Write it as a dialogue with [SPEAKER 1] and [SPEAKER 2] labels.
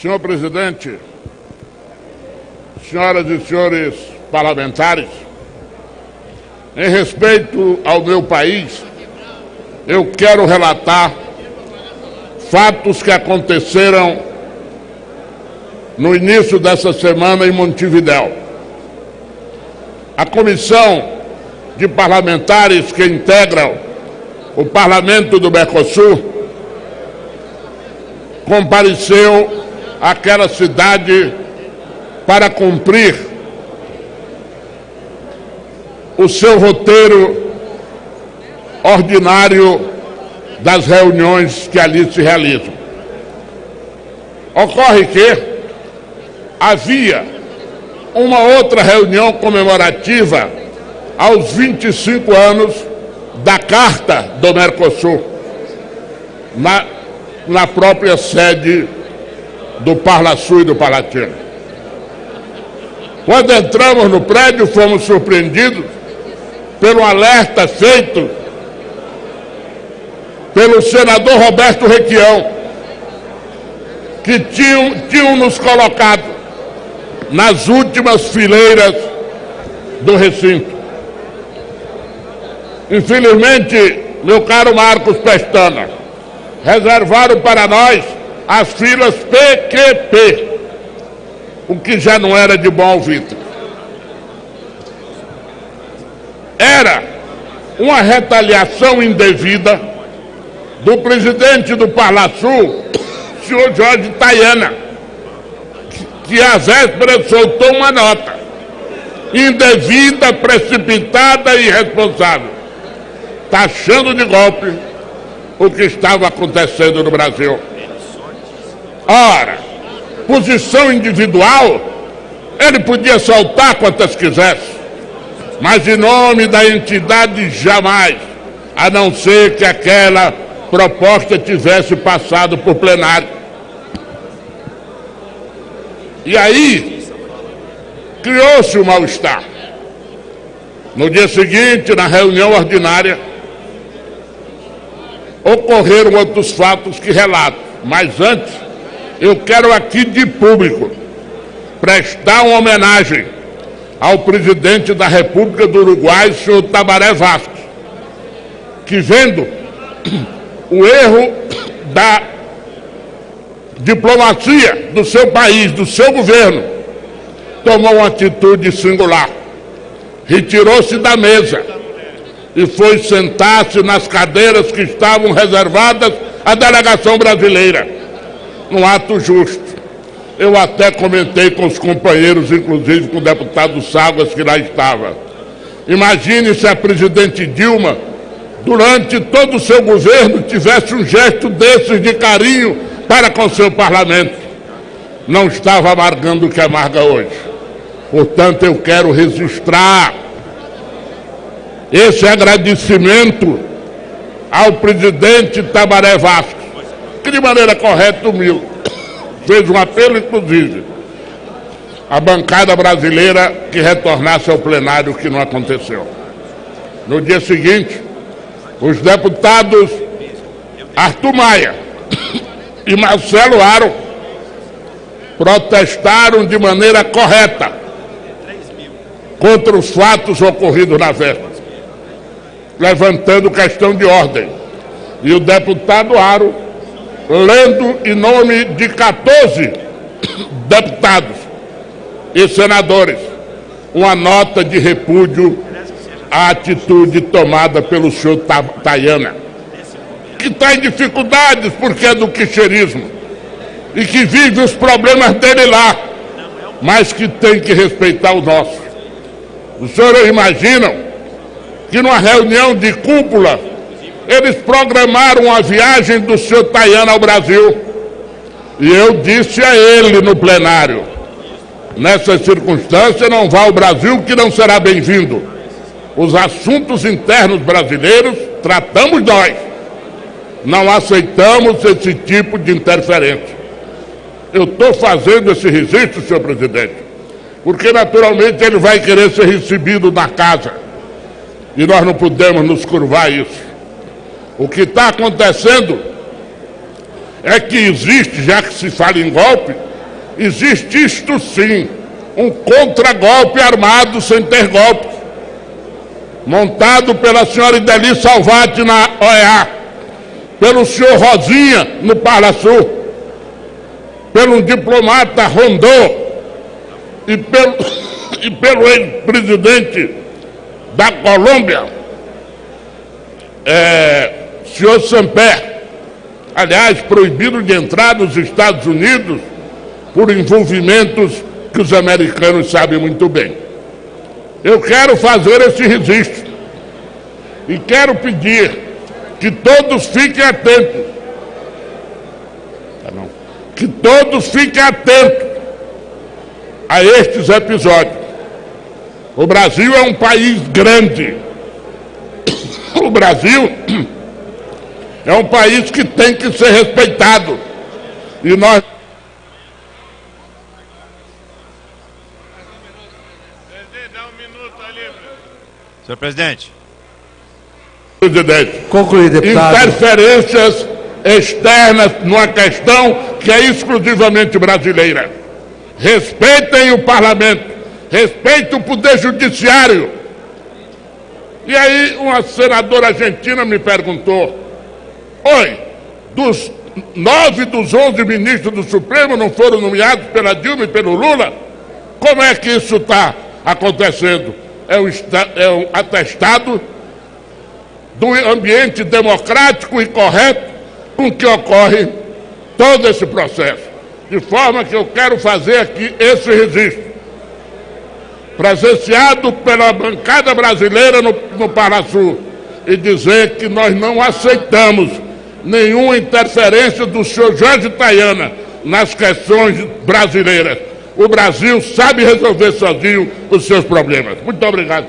[SPEAKER 1] Senhor presidente, senhoras e senhores parlamentares, em respeito ao meu país, eu quero relatar fatos que aconteceram no início dessa semana em Montevidéu. A comissão de parlamentares que integram o Parlamento do Mercosul compareceu àquela cidade para cumprir o seu roteiro ordinário das reuniões que ali se realizam. Ocorre que havia uma outra reunião comemorativa aos 25 anos da Carta do Mercosul, na própria sede do Parlasul e do Palatino. Quando entramos no prédio, fomos surpreendidos pelo alerta feito pelo senador Roberto Requião, que tinham nos colocado nas últimas fileiras do recinto. Infelizmente, meu caro Marcos Pestana, reservaram para nós as filas PQP, o que já não era de bom ouvido. Era uma retaliação indevida do presidente do Parlasul, senhor Jorge Tayana, que à véspera soltou uma nota indevida, precipitada e irresponsável, taxando de golpe o que estava acontecendo no Brasil. Ora, posição individual, ele podia soltar quantas quisesse, mas em nome da entidade jamais, a não ser que aquela proposta tivesse passado por plenário. E aí, criou-se o mal-estar. No dia seguinte, na reunião ordinária, ocorreram outros fatos que relato. Mas antes, eu quero aqui de público prestar uma homenagem ao presidente da República do Uruguai, senhor Tabaré Vázquez, que, vendo o erro da diplomacia do seu país, do seu governo, tomou uma atitude singular. Retirou-se da mesa e foi sentar-se nas cadeiras que estavam reservadas à delegação brasileira, num ato justo. Eu até comentei com os companheiros, inclusive com o deputado Ságuas, que lá estava. Imagine se a presidente Dilma, durante todo o seu governo, tivesse um gesto desses de carinho para com seu parlamento. Não estava amargando o que amarga hoje. Portanto, eu quero registrar esse agradecimento ao presidente Tabaré Vázquez, que de maneira correta e humilde fez um apelo, inclusive, à bancada brasileira que retornasse ao plenário, que não aconteceu. No dia seguinte, os deputados Arthur Maia e Marcelo Aro protestaram de maneira correta contra os fatos ocorridos na véspera, levantando questão de ordem. E o deputado Aro, lendo em nome de 14 deputados e senadores uma nota de repúdio à atitude tomada pelo senhor Tayana, que está em dificuldades porque é do quicheirismo e que vive os problemas dele lá, mas que tem que respeitar os nossos. Os senhores imaginam que numa reunião de cúpula eles programaram a viagem do senhor Tayana ao Brasil, e eu disse a ele no plenário: nessa circunstância não vá ao Brasil, que não será bem-vindo. Os assuntos internos brasileiros tratamos nós, não aceitamos esse tipo de interferência. Eu estou fazendo esse registro, senhor presidente, porque naturalmente ele vai querer ser recebido na casa, e nós não podemos nos curvar a isso. O que está acontecendo é que existe, já que se fala em golpe, existe isto sim, um contragolpe armado sem ter golpe, montado pela senhora Ideli Salvati na OEA, pelo senhor Rosinha no Parlasul, pelo diplomata Rondô e pelo ex-presidente da Colômbia, senhor Samper, aliás, proibido de entrar nos Estados Unidos por envolvimentos que os americanos sabem muito bem. Eu quero fazer esse registro e quero pedir que todos fiquem atentos, que todos fiquem atentos a estes episódios. O Brasil é um país grande. O Brasil é um país que tem que ser respeitado. E nós...
[SPEAKER 2] Presidente, dá um minuto ali. Senhor presidente.
[SPEAKER 1] Presidente.
[SPEAKER 3] Concluir, deputado.
[SPEAKER 1] Interferências externas numa questão que é exclusivamente brasileira. Respeitem o parlamento, respeitem o poder judiciário. E aí uma senadora argentina me perguntou: oi, dos 9 dos 11 ministros do Supremo não foram nomeados pela Dilma e pelo Lula? Como é que isso está acontecendo? É um atestado do ambiente democrático e correto com que ocorre todo esse processo. De forma que eu quero fazer aqui esse registro, presenciado pela bancada brasileira no Parlasul, e dizer que nós não aceitamos nenhuma interferência do senhor Jorge Taiana nas questões brasileiras. O Brasil sabe resolver sozinho os seus problemas. Muito obrigado.